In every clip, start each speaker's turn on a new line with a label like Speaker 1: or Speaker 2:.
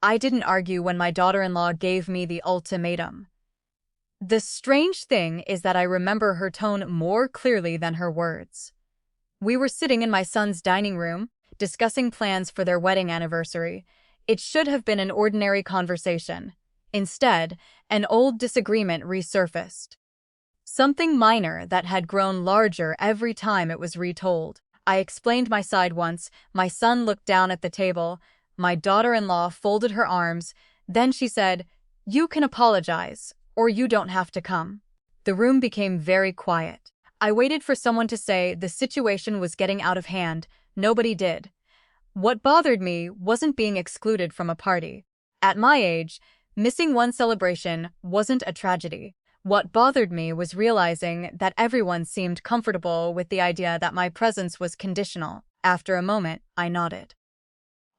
Speaker 1: I didn't argue when my daughter-in-law gave me the ultimatum. The strange thing is that I remember her tone more clearly than her words. We were sitting in my son's dining room, discussing plans for their wedding anniversary. It should have been an ordinary conversation. Instead, an old disagreement resurfaced. Something minor that had grown larger every time it was retold. I explained my side once. My son looked down at the table. My daughter-in-law folded her arms. Then she said, "You can apologize, or you don't have to come." The room became very quiet. I waited for someone to say the situation was getting out of hand. Nobody did. What bothered me wasn't being excluded from a party. At my age, missing one celebration wasn't a tragedy. What bothered me was realizing that everyone seemed comfortable with the idea that my presence was conditional. After a moment, I nodded.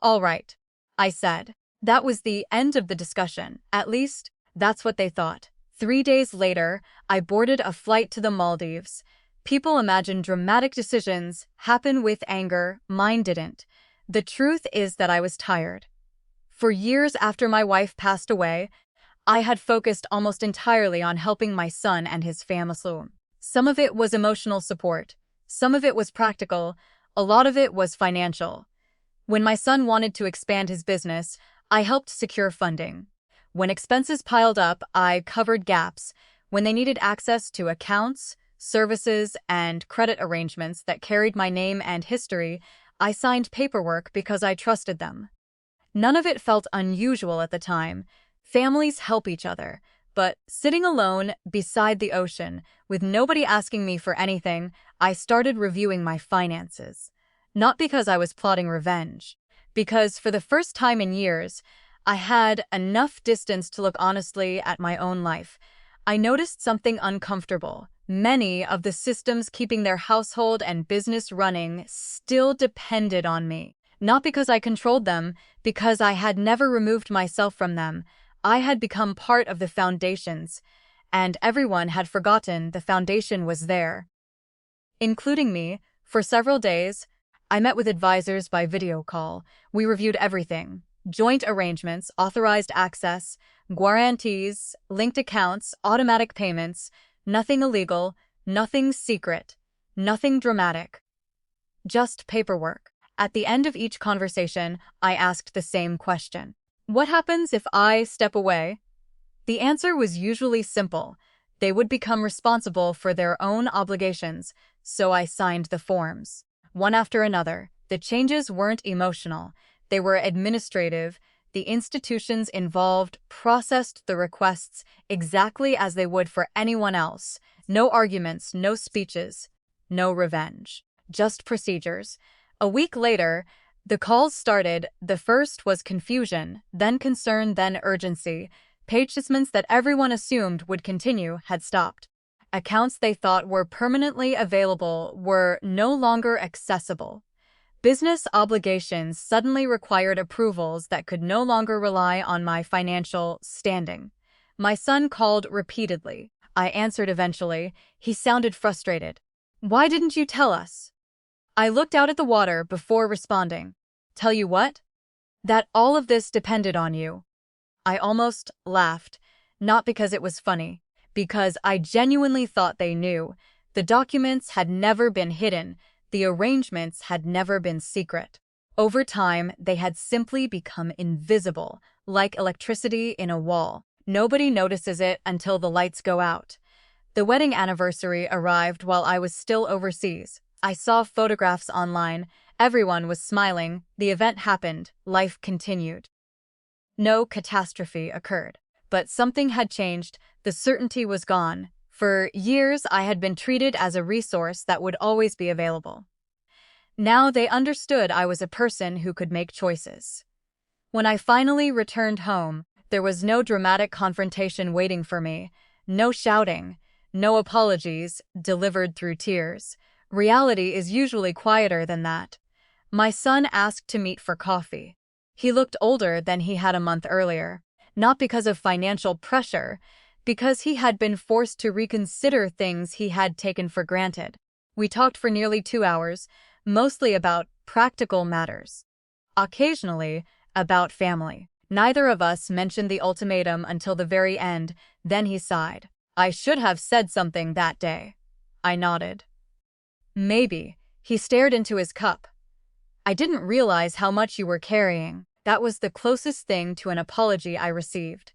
Speaker 1: "All right," I said. That was the end of the discussion. At least, that's what they thought. 3 days later, I boarded a flight to the Maldives. People imagine dramatic decisions happen with anger. Mine didn't. The truth is that I was tired. For years after my wife passed away, I had focused almost entirely on helping my son and his family. Some of it was emotional support. Some of it was practical. A lot of it was financial. When my son wanted to expand his business, I helped secure funding. When expenses piled up, I covered gaps. When they needed access to accounts, services, and credit arrangements that carried my name and history, I signed paperwork because I trusted them. None of it felt unusual at the time. Families help each other. But sitting alone beside the ocean, with nobody asking me for anything, I started reviewing my finances. Not because I was plotting revenge. Because for the first time in years, I had enough distance to look honestly at my own life. I noticed something uncomfortable. Many of the systems keeping their household and business running still depended on me. Not because I controlled them, because I had never removed myself from them. I had become part of the foundations, and everyone had forgotten the foundation was there. Including me. For several days, I met with advisors by video call. We reviewed everything. Joint arrangements, authorized access, guarantees, linked accounts, automatic payments. Nothing illegal, nothing secret, nothing dramatic. Just paperwork. At the end of each conversation, I asked the same question. What happens if I step away? The answer was usually simple. They would become responsible for their own obligations, so I signed the forms. One after another. The changes weren't emotional. They were administrative. The institutions involved processed the requests exactly as they would for anyone else. No arguments, no speeches, no revenge. Just procedures. A week later, the calls started. The first was confusion, then concern, then urgency. Payments that everyone assumed would continue had stopped. Accounts they thought were permanently available were no longer accessible. Business obligations suddenly required approvals that could no longer rely on my financial standing. My son called repeatedly. I answered eventually. He sounded frustrated. "Why didn't you tell us?" I looked out at the water before responding. "Tell you what? That all of this depended on you." I almost laughed, not because it was funny, because I genuinely thought they knew. The documents had never been hidden. The arrangements had never been secret. Over time, they had simply become invisible, like electricity in a wall. Nobody notices it until the lights go out. The wedding anniversary arrived while I was still overseas. I saw photographs online. Everyone was smiling. The event happened. Life continued. No catastrophe occurred. But something had changed. The certainty was gone. For years, I had been treated as a resource that would always be available. Now they understood I was a person who could make choices. When I finally returned home, there was no dramatic confrontation waiting for me, no shouting, no apologies delivered through tears. Reality is usually quieter than that. My son asked to meet for coffee. He looked older than he had a month earlier, not because of financial pressure, because he had been forced to reconsider things he had taken for granted. We talked for nearly 2 hours, mostly about practical matters. Occasionally, about family. Neither of us mentioned the ultimatum until the very end, then he sighed. I should have said something that day. I nodded. Maybe. He stared into his cup. I didn't realize how much you were carrying. That was the closest thing to an apology I received.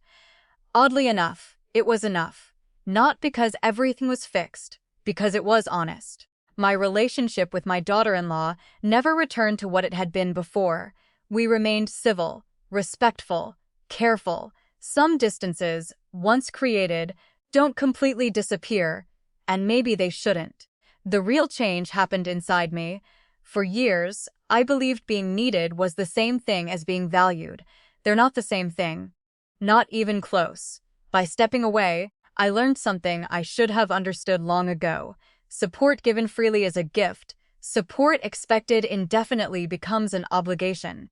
Speaker 1: Oddly enough, it was enough. Not because everything was fixed, because it was honest. My relationship with my daughter-in-law never returned to what it had been before. We remained civil, respectful, careful. Some distances, once created, don't completely disappear, and maybe they shouldn't. The real change happened inside me. For years, I believed being needed was the same thing as being valued. They're not the same thing. Not even close. By stepping away, I learned something I should have understood long ago. Support given freely is a gift. Support expected indefinitely becomes an obligation.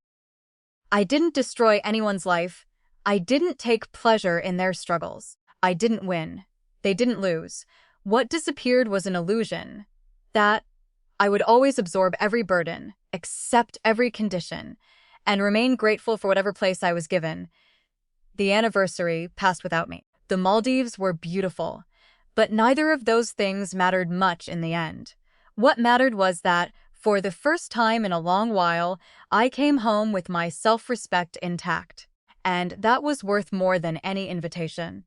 Speaker 1: I didn't destroy anyone's life. I didn't take pleasure in their struggles. I didn't win. They didn't lose. What disappeared was an illusion. That I would always absorb every burden, accept every condition, and remain grateful for whatever place I was given. The anniversary passed without me. The Maldives were beautiful, but neither of those things mattered much in the end. What mattered was that, for the first time in a long while, I came home with my self-respect intact. And that was worth more than any invitation.